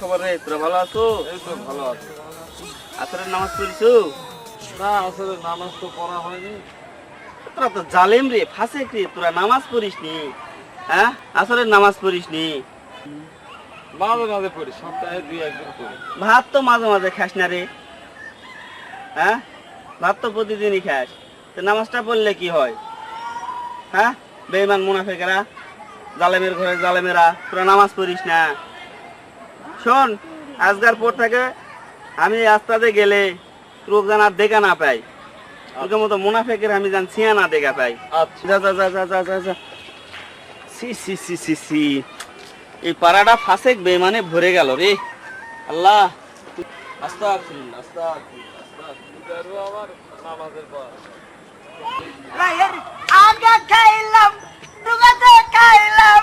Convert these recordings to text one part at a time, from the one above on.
খবর রে, তোরা ভালো আছো? এই তো ভালো আছে। আসরের নামাজ পড়িছো? না আসলে নামাজ তো পড়া হয়নি। তোরা তো জালেম রে, ফাসেক রে, তোরা নামাজ পড়িস নি? হ্যাঁ, আসরের নামাজ পড়িস নি? মাঝে মাঝে পড়ি, সপ্তাহে 2-1 দিন পড়ি। ভাত তো মাঝে মাঝে খাস না রে। হ্যাঁ, ভাত তো প্রতিদিনই খাস। তো নামাজটা পড়লে কি হয়? হ্যাঁ, বেঈমান মুনাফিকরা, জালেমের ঘরে জালেমেরা, তোরা নামাজ পড়িস না। শোন, আজকার পর থেকে আমি রাস্তাতে গেলে তোর যেন আর দেখা না পাই। তোর মতো মুনাফিকের আমি যেন ছিয়া না দেখা পাই। আচ্ছা যা যা যা যা যা যা যা। সি সি সি সি সি, এই পাড়াটা ফাসেক বেঈমানে ভরে গেল রে। আল্লাহ, আস্তাগফিরুল্লাহ আস্তাগফিরুল্লাহ আস্তাগফিরুল্লাহ। এটারও আমার নামাজের পর রায়ের আগা খাইলাম ডুগাতে খাইলাম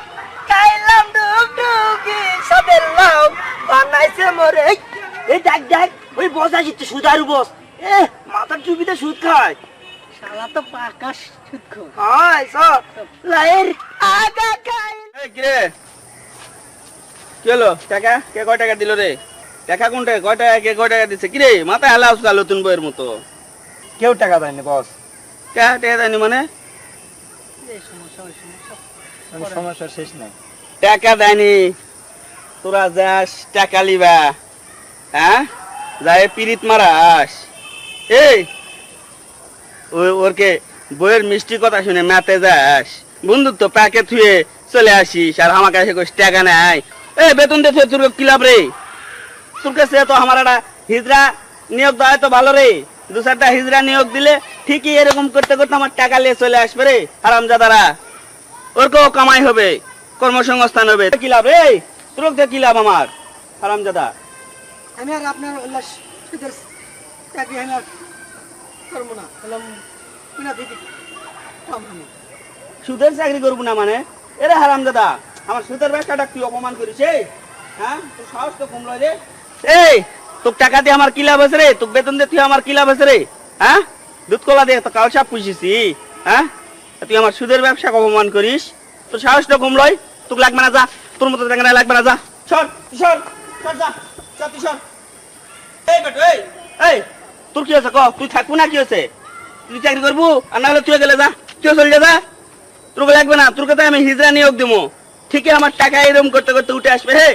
খাইলাম ডুগডুগি সাদের লাউ বানাইছে মোরে এই দেখ দেখ ওই বসা জিতে সুদারু বস এ মাথার চুবিতে সুদ খায় শালা তো পাকা সুদ খায় হাই সব রায়ের আগা খাই এই কি রে? কি হলো? টাকা কে কয় টাকা দিল রে? টাকা কোনটা? কয় টাকা কে কয় টাকা দিচ্ছে? কি রে মাথায় আলাউস কাল নতুন বইয়ের মতো। কেউ টাকা দেয়নি বস। কে টাকা দেয়নি মানে? সমস্যার শেষ নাই। টাকা দেয়নি, তোরা যাস টাকা লিবা। হ্যাঁ, যাই পিরিত মারাস। এই ওরকে বইয়ের মিষ্টি কথা শুনে ম্যাতে যাস, বন্ধুত্ব প্যাকে থুয়ে চলে আসিস আর আমার কাছে কইস টাকা নাই। এই বেতন দিয়ে তোর কি লাভ রে? তোর কাছে তো আমার একটা হিজড়া নিয়োগ দেওয়া তো ভালো রে। 2-4টা হিজড়া নিয়োগ দিলে ঠিকই এরকম করতে করতে আমার টাকা নিয়ে চলে আসবে রে হারামজাদারা। ওরকেও কামাই হবে, কর্মসংস্থান হবে। কি লাভ রে? তোর কি লাভ আমার হারামজাদা? আমি আর আপনার উল্লাস সুদের চাকরি আমি আর করবো না বললাম কিনা দিদি কামানি সুদের চাকরি করবো না মানে? এরে হারামজাদা, আমার সুদের ব্যবসাটা তুই অপমান করিস? এই হ্যাঁ, তোর সাহস তো কমলো রে। এই তোর টাকা দিয়ে আমার কি লাভ আছে রে? তোর বেতন দিয়ে তুই আমার কি লাভ আছে রে? হ্যাঁ, দুধ কলা দিয়ে তো কাল সাপ পুষিছি। হ্যাঁ, তুই আমার সুদের ব্যবসা অপমান করিস? তোর সাহসটা কমলই। তোকে লাগবে না, যা। তোর মতো টাকা লাগবে না, যা। সর সর সর, যা যা, তুই সর। এই বেটো, এই এই তোর কি হয়েছে? ক, তুই থাকবো না? কি হয়েছে? তুই চাকরি করবো আর না হলে তুই গেলে যা, তুই চলে যা। তোর লাগবে না, তোর কথা আমি হিজড়া নিয়োগ দিব। ঠিকই আমার টাকা এরকম করতে করতে উঠে আসবে। হে